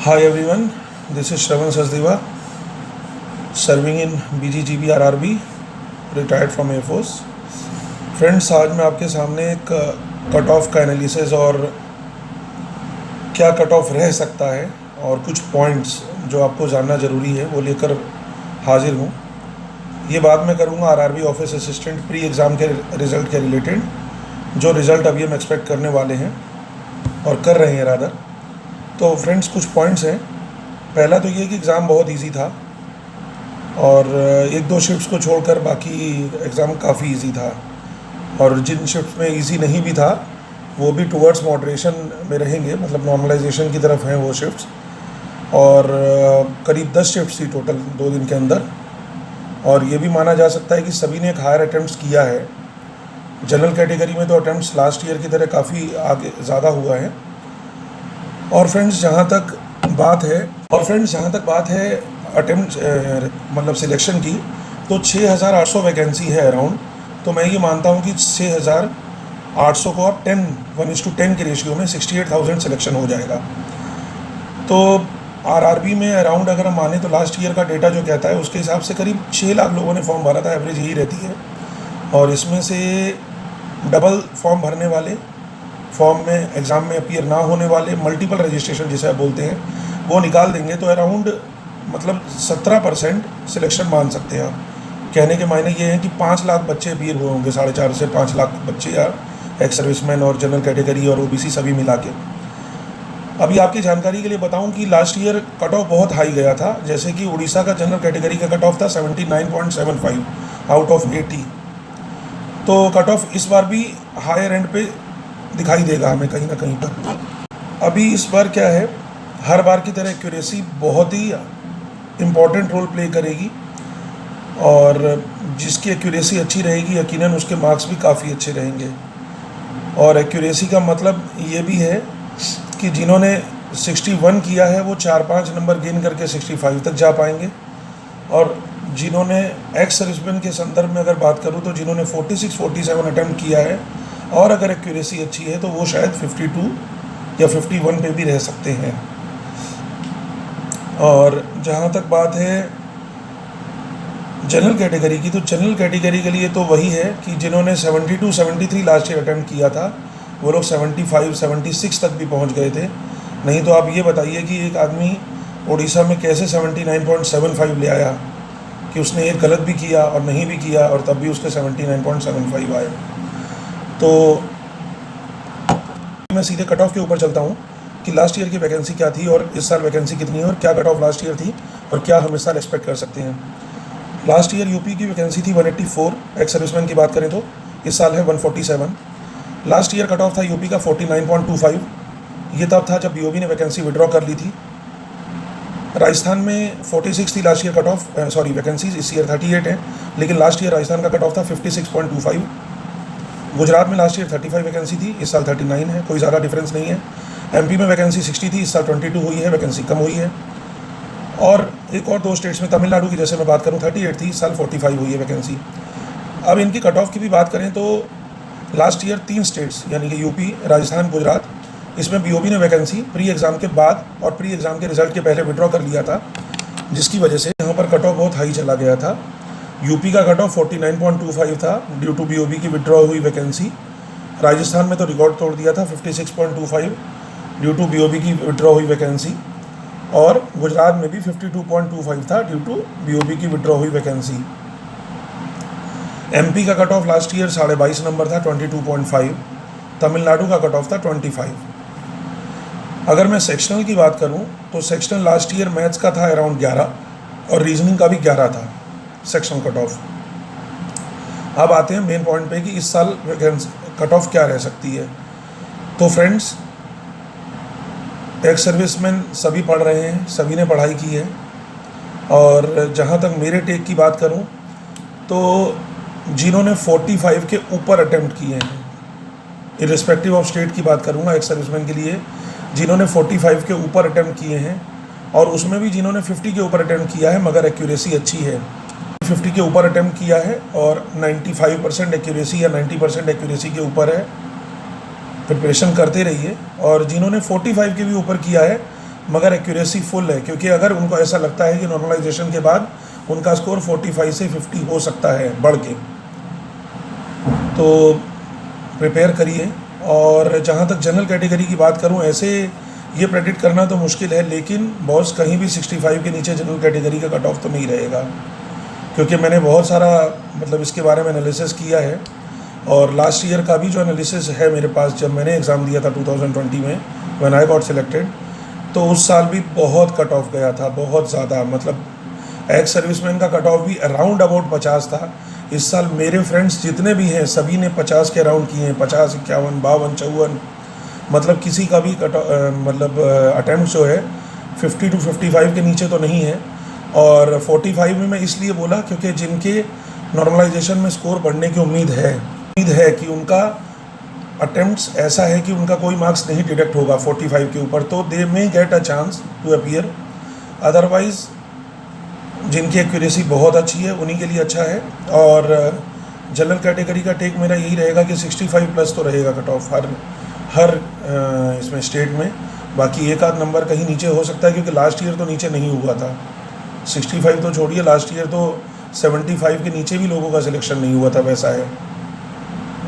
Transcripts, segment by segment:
Hi everyone, this is Shravan Sachdeva, serving in BGGB RRB, retired from Air Force. Friends, आज मैं आपके सामने एक कट ऑफ का एनालिसिस और क्या कट ऑफ रह सकता है और कुछ पॉइंट्स जो आपको जानना ज़रूरी है वो लेकर हाजिर हूँ। ये बात मैं करूँगा RRB office assistant pre exam के रिज़ल्ट के रिलेटेड, जो रिज़ल्ट अभी हम एक्सपेक्ट करने वाले हैं और कर रहे हैं रादर। तो फ्रेंड्स, कुछ पॉइंट्स हैं। पहला तो ये कि एग्ज़ाम बहुत इजी था और एक दो शिफ्ट्स को छोड़कर बाकी एग्ज़ाम काफ़ी इजी था, और जिन शिफ्ट्स में इजी नहीं भी था वो भी टुवर्ड्स मॉडरेशन में रहेंगे, मतलब नॉर्मलाइजेशन की तरफ हैं वो शिफ्ट्स। और करीब 10 शिफ्ट्स थी टोटल 2 दिन के अंदर, और ये भी माना जा सकता है कि सभी ने एक हायर अटैम्प्ट्स किया है। जनरल कैटेगरी में तो अटैम्प्ट्स लास्ट ईयर की तरह काफ़ी आगे ज़्यादा हुआ है। और फ्रेंड्स, जहाँ तक बात है अटेम्प्ट मतलब सिलेक्शन की, तो 6800 वैकेंसी है अराउंड। तो मैं ये मानता हूँ कि 6800 को आप 1:10 के रेशियो में 68,000 सिलेक्शन हो जाएगा। तो RRB में अराउंड अगर हम माने तो लास्ट ईयर का डेटा जो कहता है उसके हिसाब से करीब 6 लाख लोगों ने फॉर्म भरा था, एवरेज यही रहती है। और इसमें से डबल फॉर्म भरने वाले, फॉर्म में एग्ज़ाम में अपीयर ना होने वाले, मल्टीपल रजिस्ट्रेशन जिसे आप बोलते हैं, वो निकाल देंगे तो अराउंड मतलब 17% सिलेक्शन मान सकते हैं आप। कहने के मायने ये हैं कि 5 लाख बच्चे अपीयर हुए होंगे, 4.5 से 5 लाख बच्चे, या एक्स सर्विसमैन और जनरल कैटेगरी और OBC सभी मिला के। अभी आपकी जानकारी के लिए बताऊं कि लास्ट ईयर कट ऑफ बहुत हाई गया था। जैसे कि उड़ीसा का जनरल कैटेगरी का कट ऑफ था 79.75 आउट ऑफ 80। तो कट ऑफ इस बार भी हायर एंड पे दिखाई देगा हमें कहीं ना कहीं पर। अभी इस बार क्या है, हर बार की तरह एक्यूरेसी बहुत ही इम्पॉर्टेंट रोल प्ले करेगी, और जिसकी एक्यूरेसी अच्छी रहेगी यकीनन उसके मार्क्स भी काफ़ी अच्छे रहेंगे। और एक्यूरेसी का मतलब ये भी है कि जिन्होंने 61 किया है वो 4-5 नंबर गेन करके 65 तक जा पाएंगे, और जिन्होंने एक्स सर्विसमैन के संदर्भ में अगर बात करूँ तो जिन्होंने 46-47 अटैम्प्ट किया है और अगर एक्यूरेसी अच्छी है तो वो शायद 52 या 51 पे भी रह सकते हैं। और जहाँ तक बात है जनरल कैटेगरी की, तो जनरल कैटेगरी के लिए तो वही है कि जिन्होंने 72-73 लास्ट ईयर अटैम्प्ट किया था वो लोग 75-76 तक भी पहुँच गए थे। नहीं तो आप ये बताइए कि एक आदमी उड़ीसा में कैसे 79.75 ले आया, कि उसने ये गलत भी किया और नहीं भी किया और तब भी उसके 79.75 आए। तो मैं सीधे कट ऑफ के ऊपर चलता हूँ कि लास्ट ईयर की वैकेंसी क्या थी और इस साल वैकेंसी कितनी है, और क्या कट ऑफ लास्ट ईयर थी और क्या हम इस साल एक्सपेक्ट कर सकते हैं। लास्ट ईयर यूपी की वैकेंसी थी 184, एक्स सर्विसमैन की बात करें तो इस साल है 147। लास्ट ईयर कट ऑफ था यूपी का 49.25, ये तब था जब BOB ने वैकेंसी विड्रॉ कर ली थी। राजस्थान में 46 थी last year cut off, vacancies, इस ईयर 38 है, लेकिन लास्ट ईयर राजस्थान का कट ऑफ था 56.25। गुजरात में लास्ट ईयर 35 वैकेंसी थी, इस साल 39 है, कोई ज़्यादा डिफरेंस नहीं है। MP में वैकेंसी 60 थी, इस साल 22 हुई है, वैकेंसी कम हुई है। और एक और 2 स्टेट्स में, तमिलनाडु की जैसे मैं बात करूँ 38 थी, इस साल 45 हुई है वैकेंसी। अब इनकी कट ऑफ की भी बात करें तो लास्ट ईयर 3 स्टेट्स यानी कि यूपी, राजस्थान, गुजरात, इसमें BOB ने वैकेंसी प्री एग्ज़ाम के बाद और प्री एग्ज़ाम के रिजल्ट के पहले विड्रॉ कर लिया था, जिसकी वजह से यहाँ पर कट ऑफ बहुत हाई चला गया था। यूपी का कट ऑफ 49.25 था ड्यू टू BOB की विड्रॉ हुई वैकेंसी। राजस्थान में तो रिकॉर्ड तोड़ दिया था 56.25 ड्यू टू BOB की विड्रॉ हुई वैकेंसी, और गुजरात में भी 52.25 था ड्यू टू BOB की विड्रॉ हुई वैकेंसी। MP का cut off last year 22.5 number था 22.5, तमिलनाडु का कट ऑफ था 25। अगर मैं सेक्शनल की बात करूं तो सेक्शनल लास्ट ईयर मैथ्स का था अराउंड 11 और रीजनिंग का भी 11 था सेक्शनल कट ऑफ। अब आते हैं मेन पॉइंट पे कि इस साल कट ऑफ क्या रह सकती है। तो फ्रेंड्स, एक्स सर्विसमैन सभी पढ़ रहे हैं, सभी ने पढ़ाई की है, और जहाँ तक मेरे टेक की बात करूँ तो जिन्होंने 45 के ऊपर अटैम्प्ट किए हैं, इर्रिस्पेक्टिव ऑफ स्टेट की बात करूँगा एक्स सर्विसमैन के लिए, जिन्होंने 45 के ऊपर अटैम्प्ट किए हैं, और उसमें भी जिन्होंने 50 के ऊपर अटैम्प्ट किया है मगर एक्यूरेसी अच्छी है, 50 के ऊपर अटैम्प्ट किया है और 95% एक्यूरेसी या 90% एक्यूरेसी के ऊपर है, प्रिपरेशन करते रहिए। और जिन्होंने 45 के भी ऊपर किया है मगर एक्यूरेसी फुल है, क्योंकि अगर उनको ऐसा लगता है कि नॉर्मलाइजेशन के बाद उनका स्कोर 45 से 50 हो सकता है बढ़ के, तो प्रिपेयर करिए। और जहाँ तक जनरल कैटेगरी की बात करूँ, ऐसे ये प्रेडिक्ट करना तो मुश्किल है, लेकिन बॉस कहीं भी 65 के नीचे जनरल कैटेगरी का कट ऑफ तो नहीं रहेगा, क्योंकि मैंने बहुत सारा मतलब इसके बारे में एनालिसिस किया है। और लास्ट ईयर का भी जो एनालिसिस है मेरे पास, जब मैंने एग्ज़ाम दिया था 2020 में, व्हेन आई गॉट सिलेक्टेड, तो उस साल भी बहुत कट ऑफ गया था, बहुत ज़्यादा। मतलब एक्स सर्विसमैन का कट ऑफ भी अराउंड अबाउट 50 था। इस साल मेरे फ्रेंड्स जितने भी हैं सभी ने 50 के अराउंड किए हैं, 50, 51, 52, 54, मतलब किसी का भी मतलब अटैम्प्ट जो है 50 to 55 के नीचे तो नहीं है। और 45 में मैं इसलिए बोला क्योंकि जिनके नॉर्मलाइजेशन में स्कोर बढ़ने की उम्मीद है कि उनका अटेम्प्ट्स ऐसा है कि उनका कोई मार्क्स नहीं डिडक्ट होगा 45 के ऊपर, तो they may get a chance to appear. Otherwise जिनकी एक्यूरेसी बहुत अच्छी है उन्हीं के लिए अच्छा है। और जनरल कैटेगरी का टेक मेरा यही रहेगा कि 65 प्लस तो रहेगा कट ऑफ हर इसमें स्टेट में। बाकी एक आध नंबर कहीं नीचे हो सकता है, क्योंकि लास्ट ईयर तो नीचे नहीं हुआ था। 65 तो छोड़िए, लास्ट ईयर तो 75 के नीचे भी लोगों का सिलेक्शन नहीं हुआ था, वैसा है।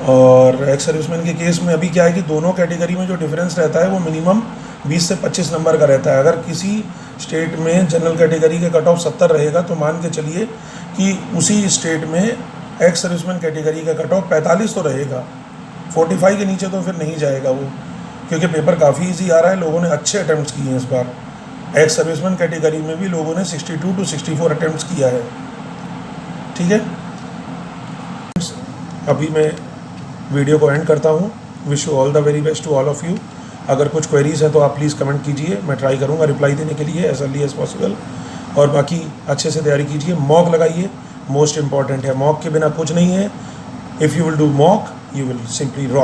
और एक्स सर्विसमैन के केस में अभी क्या है कि दोनों कैटेगरी में जो डिफरेंस रहता है वो मिनिमम 20 से 25 नंबर का रहता है। अगर किसी स्टेट में जनरल कैटेगरी का कट ऑफ 70 रहेगा, तो मान के चलिए कि उसी स्टेट में एक्स सर्विसमैन कैटेगरी का कट ऑफ 45 तो रहेगा। 45 के नीचे तो फिर नहीं जाएगा वो, क्योंकि पेपर काफ़ी इजी आ रहा है, लोगों ने अच्छे अटैम्प्ट्स किए हैं इस बार। एक्स सर्विसमैन कैटेगरी में भी लोगों ने 62 to 64 अटैम्प्ट्स किया है। ठीक है, अभी मैं वीडियो को एंड करता हूँ। Wish you all the very best to all of you. अगर कुछ क्वेरीज़ हैं तो आप प्लीज़ कमेंट कीजिए, मैं ट्राई करूँगा रिप्लाई देने के लिए एज अर्ली एज पॉसिबल। और बाकी अच्छे से तैयारी कीजिए, मॉक लगाइए, मोस्ट इंपॉर्टेंट है। मॉक के बिना कुछ नहीं है। If you will do mock, you will simply rock.